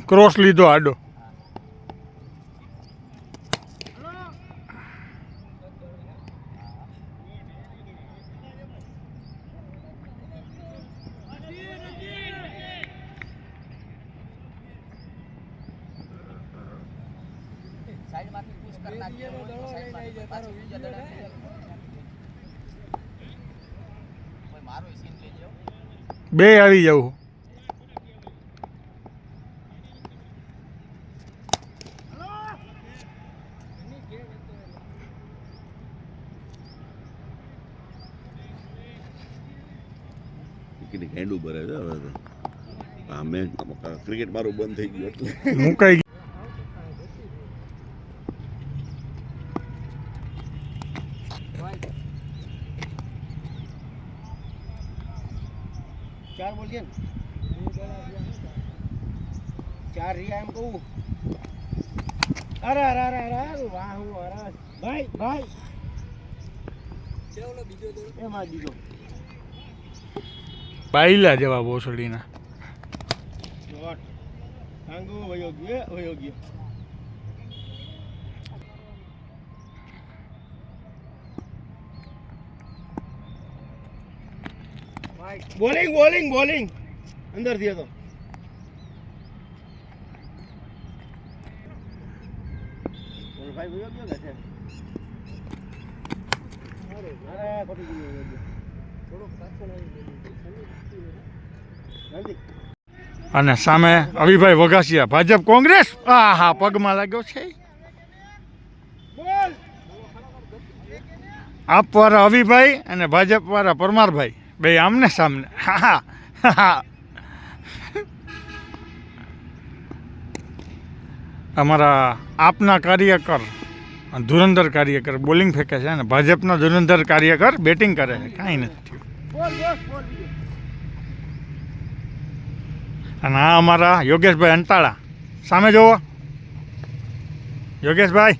Cross લીધો આડો. બે આવી જવું. હેન્ડું ભરે છે હવે તો. હા મેં ક્રિકેટ મારું બંધ થઈ ગયું એટલે મુકાઈ ગયું. 4 બોલ ગયા ને 4 રહ્યા એમ કહું. અરે અરે અરે અરે વાહ હું અરે ભાઈ ભાઈ બીજો એમાં બીજો બાઈલા જેવા બોસડીના. ટાંગો વયો ગયો બોલિંગ બોલિંગ બોલિંગ અંદર થી હતો. ભાઈ વયો ગયો કે છે? અરે ખોટી ગયો થોડો પાછળ આવી અને સામે અવિભાઈ વઘાસિયા ભાજપ કોંગ્રેસ. હા પગમાં લાગ્યો છે. આપવાળા અવિભાઈ અને ભાજપ વાળા પરમારભાઈ બે આમને સામને. હા અમારા આપના કાર્યકર ધુરંધર કાર્યકર બોલિંગ ફેંકે છે અને ભાજપના ધુરંધર કાર્યકર બેટિંગ કરે છે. કાંઈ નથી થયું. અને આ અમારા યોગેશભાઈ અંતાળા. સામે જુઓ યોગેશભાઈ.